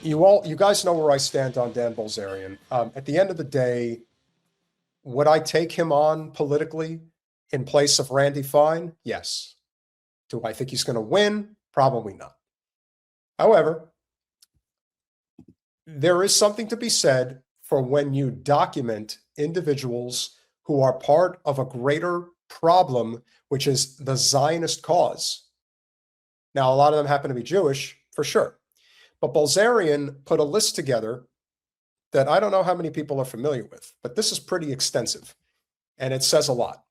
you guys know where I stand on Dan Bilzerian. At the end of the day, would I take him on politically in place of Randy Fine? Yes. Do I think he's going to win? Probably not. However, there is something to be said for when you document individuals who are part of a greater problem, which is the Zionist cause. Now, a lot of them happen to be Jewish, for sure. But Bilzerian put a list together that I don't know how many people are familiar with, but this is pretty extensive, and it says a lot.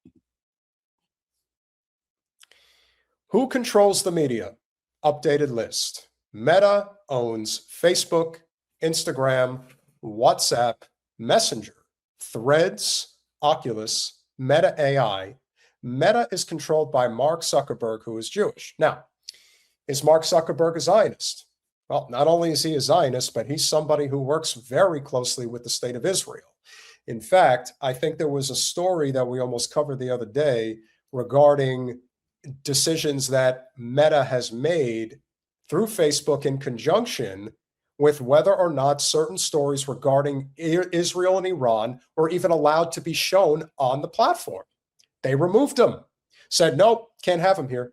Who controls the media? Updated list. Meta owns Facebook, Instagram, WhatsApp, Messenger, Threads, Oculus, Meta AI. Meta is controlled by Mark Zuckerberg, who is Jewish. Now, is Mark Zuckerberg a Zionist? Well, not only is he a Zionist, but he's somebody who works very closely with the state of Israel. In fact, I think there was a story that we almost covered the other day regarding decisions that Meta has made through Facebook in conjunction with whether or not certain stories regarding Israel and Iran were even allowed to be shown on the platform. They removed them, said, nope, can't have them here.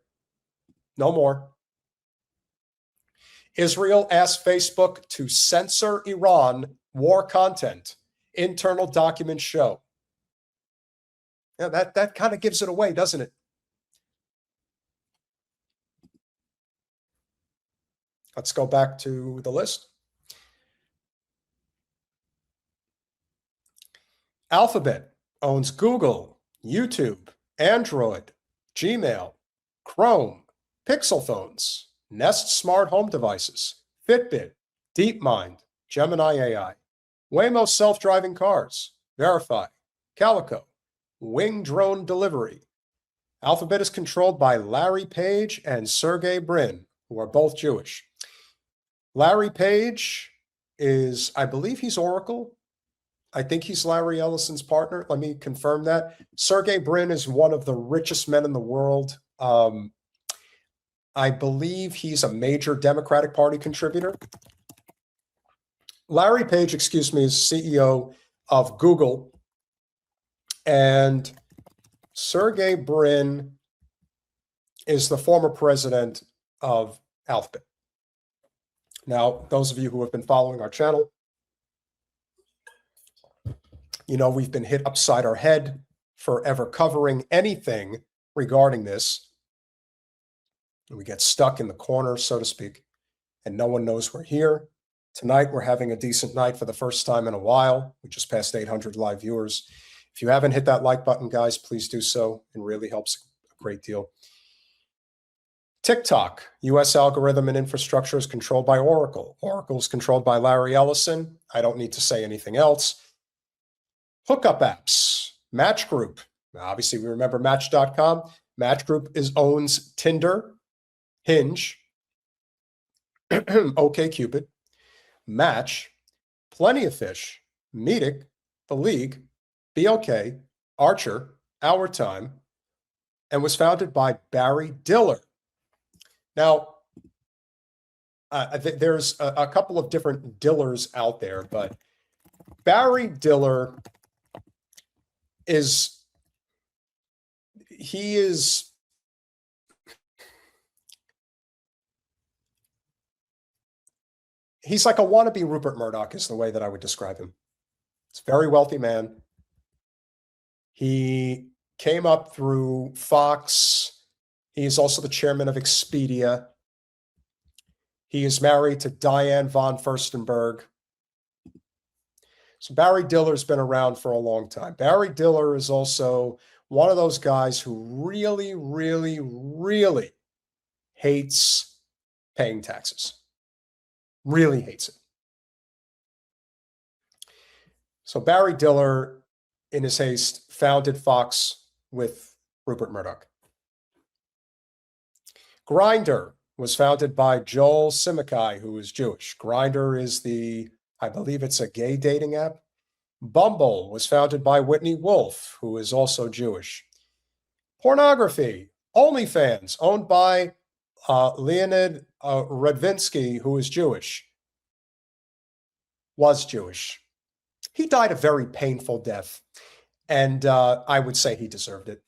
No more. Israel asked Facebook to censor Iran war content. Internal documents show. Yeah, that kind of gives it away, doesn't it? Let's go back to the list. Alphabet owns Google, YouTube, Android, Gmail, Chrome, Pixel phones, Nest smart home devices, Fitbit, DeepMind, Gemini AI, Waymo self-driving cars, Verify, Calico, Wing drone delivery. Alphabet is controlled by Larry Page and Sergey Brin, who are both Jewish. Larry Page is, I believe he's Oracle. I think he's Larry Ellison's partner. Let me confirm that. Sergey Brin is one of the richest men in the world. I believe he's a major Democratic Party contributor. Larry Page, is CEO of Google. And Sergey Brin is the former president of Alphabet. Now, those of you who have been following our channel, you know we've been hit upside our head for ever covering anything regarding this. We get stuck in the corner, so to speak, and no one knows we're here. Tonight, we're having a decent night for the first time in a while. We just passed 800 live viewers. If you haven't hit that like button, guys, please do so. It really helps a great deal. TikTok, US algorithm and infrastructure is controlled by Oracle. Oracle is controlled by Larry Ellison. I don't need to say anything else. Hookup apps, Match Group. Obviously, we remember Match.com. Match Group owns Tinder, Hinge, OkCupid, Match, Plenty of Fish, Meetic, The League, BLK, Archer, Our Time, and was founded by Barry Diller. Now, there's a couple of different Dillers out there, but Barry Diller he's like a wannabe Rupert Murdoch is the way that I would describe him. He's a very wealthy man. He came up through Fox. He is also the chairman of Expedia. He is married to Diane von Furstenberg. So Barry Diller's been around for a long time. Barry Diller is also one of those guys who really, really, really hates paying taxes. Really hates it. So Barry Diller, in his haste, founded Fox with Rupert Murdoch. Grindr was founded by Joel Simikai, who is Jewish. Grindr is I believe it's a gay dating app. Bumble was founded by Whitney Wolf, who is also Jewish. Pornography, OnlyFans, owned by Leonid Radvinsky, who is Jewish. was Jewish. He died a very painful death, and I would say he deserved it.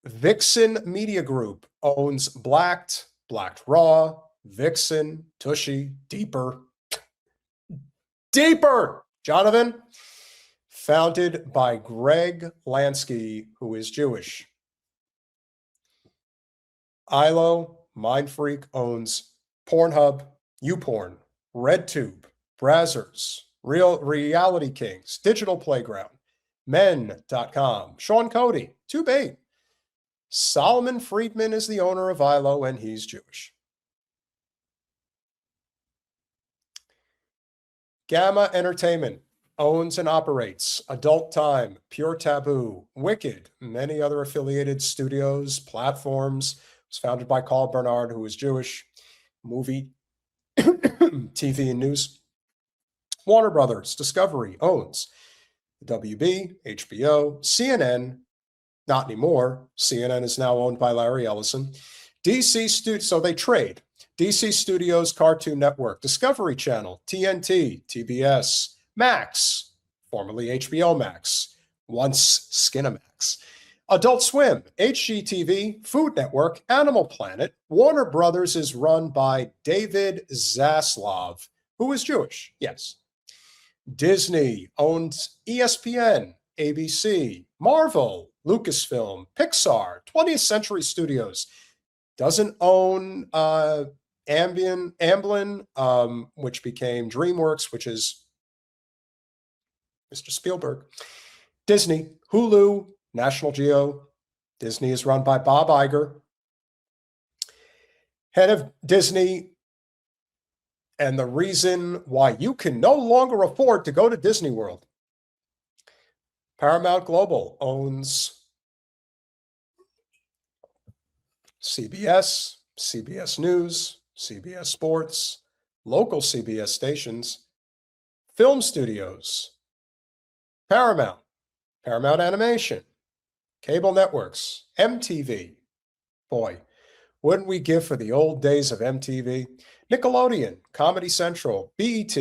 Vixen Media Group owns Blacked, Blacked Raw, Vixen, Tushy, Deeper. Deeper, Jonathan. Founded by Greg Lansky, who is Jewish. ILO, Mindfreak, owns Pornhub, YouPorn, RedTube, Brazzers, Reality Kings, Digital Playground, Men.com, Sean Cody, TubeBait. Solomon Friedman is the owner of ILO, and he's Jewish. Gamma Entertainment owns and operates Adult Time, Pure Taboo, Wicked, many other affiliated studios, platforms. It was founded by Carl Bernard, who is Jewish. Movie, TV, and news. Warner Brothers Discovery owns WB, HBO, CNN. Not anymore. CNN is now owned by Larry Ellison. DC Studios, so they trade. DC Studios, Cartoon Network, Discovery Channel, TNT, TBS, Max, formerly HBO Max, once Skinamax, Adult Swim, HGTV, Food Network, Animal Planet. Warner Brothers is run by David Zaslav, who is Jewish, yes. Disney owns ESPN, ABC, Marvel, Lucasfilm, Pixar, 20th Century Studios. Doesn't own Amblin, which became DreamWorks, which is Mr. Spielberg. Disney, Hulu, National Geo. Disney is run by Bob Iger. Head of Disney, and the reason why you can no longer afford to go to Disney World. Paramount Global owns CBS, CBS News, CBS Sports, local CBS stations, film studios, Paramount, Paramount Animation, cable networks, MTV. Boy, wouldn't we give for the old days of MTV? Nickelodeon, Comedy Central, BET,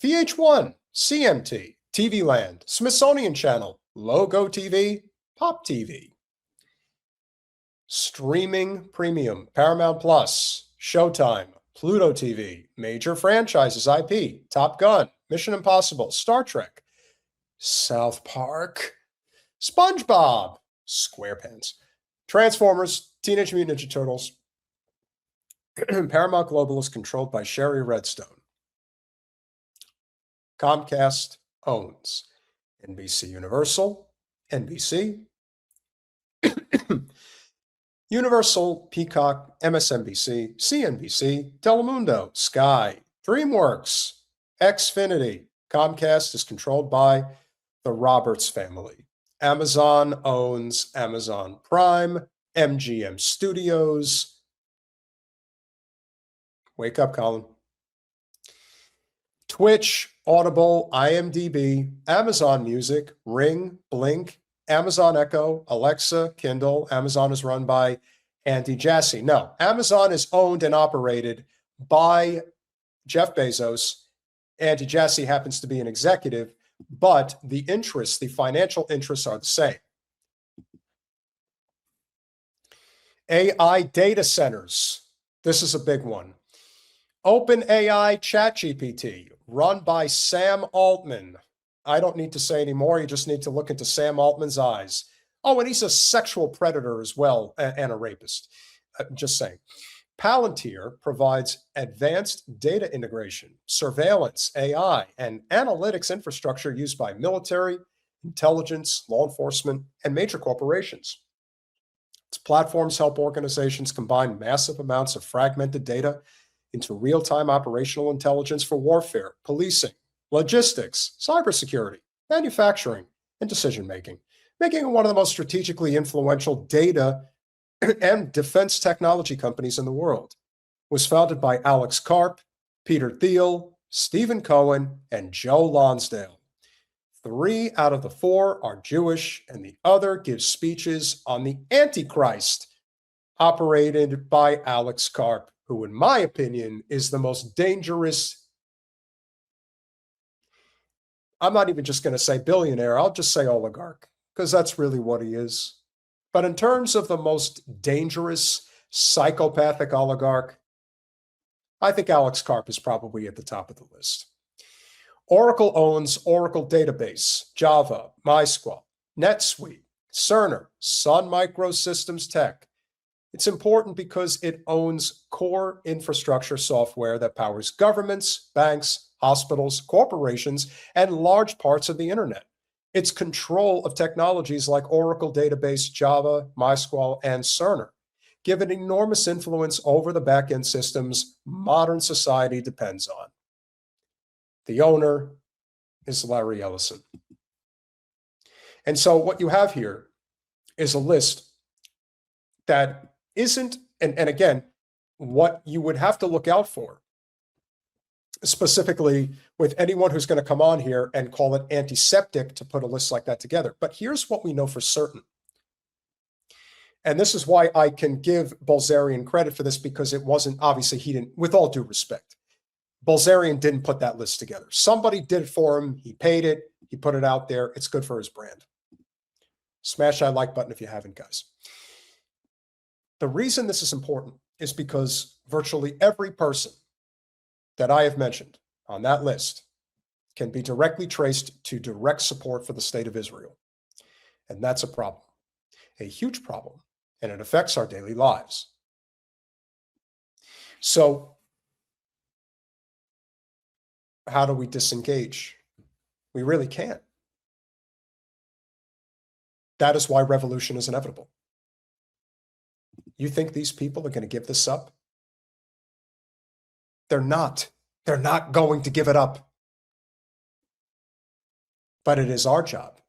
VH1, CMT, TV Land, Smithsonian Channel, Logo TV, Pop TV. Streaming premium, Paramount Plus, Showtime, Pluto TV, major franchises IP, Top Gun, Mission Impossible, Star Trek, South Park, SpongeBob, SquarePants, Transformers, Teenage Mutant Ninja Turtles. Paramount Global is controlled by Sherry Redstone. Comcast owns NBC Universal, NBC, Universal, Peacock, MSNBC, CNBC, Telemundo, Sky, DreamWorks, Xfinity. Comcast is controlled by the Roberts family. Amazon owns Amazon Prime, MGM Studios. Wake up, Colin. Twitch, Audible, IMDb, Amazon Music, Ring, Blink, Amazon Echo, Alexa, Kindle. Amazon is run by Andy Jassy. No, Amazon is owned and operated by Jeff Bezos. Andy Jassy happens to be an executive, but the interests, the financial interests are the same. AI data centers. This is a big one. OpenAI ChatGPT, run by Sam Altman. I don't need to say anymore. You just need to look into Sam Altman's eyes. Oh, and he's a sexual predator as well, and a rapist. Just saying. Palantir provides advanced data integration, surveillance, AI, and analytics infrastructure used by military, intelligence, law enforcement, and major corporations. Its platforms help organizations combine massive amounts of fragmented data into real-time operational intelligence for warfare, policing, logistics, cybersecurity, manufacturing, and decision-making, making it one of the most strategically influential data and defense technology companies in the world. It was founded by Alex Karp, Peter Thiel, Stephen Cohen, and Joe Lonsdale. 3 out of the 4 are Jewish, and the other gives speeches on the Antichrist, operated by Alex Karp, who, in my opinion, is the most dangerous I'm not even just going to say billionaire, I'll just say oligarch, because that's really what he is. But in terms of the most dangerous psychopathic oligarch, I think Alex Karp is probably at the top of the list. Oracle owns Oracle Database, Java, MySQL, NetSuite, Cerner, Sun Microsystems Tech. It's important because it owns core infrastructure software that powers governments, banks, hospitals, corporations, and large parts of the internet. Its control of technologies like Oracle Database, Java, MySQL, and Cerner give it enormous influence over the back-end systems modern society depends on. The owner is Larry Ellison. And so what you have here is a list that isn't, and again, what you would have to look out for, specifically with anyone who's going to come on here and call it antiseptic to put a list like that together. But here's what we know for certain. And this is why I can give Bilzerian credit for this, because it wasn't, obviously he didn't, with all due respect, Bilzerian didn't put that list together. Somebody did it for him. He paid it. He put it out there. It's good for his brand. Smash that like button if you haven't, guys. The reason this is important is because virtually every person that I have mentioned on that list can be directly traced to direct support for the state of Israel. And that's a problem, a huge problem, and it affects our daily lives. So how do we disengage? We really can't. That is why revolution is inevitable. You think these people are going to give this up? They're not. They're not going to give it up. But it is our job.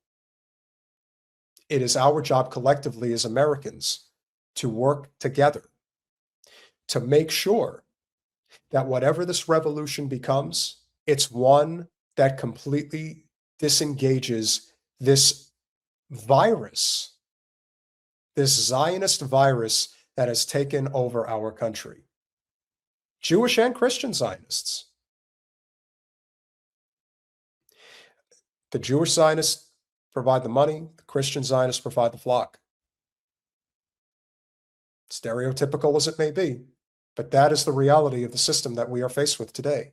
It is our job collectively as Americans to work together to make sure that whatever this revolution becomes, it's one that completely disengages this virus, this Zionist virus that has taken over our country. Jewish and Christian Zionists. The Jewish Zionists provide the money, the Christian Zionists provide the flock. Stereotypical as it may be, but that is the reality of the system that we are faced with today.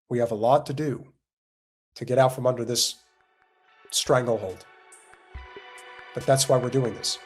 We have a lot to do to get out from under this stranglehold. But that's why we're doing this.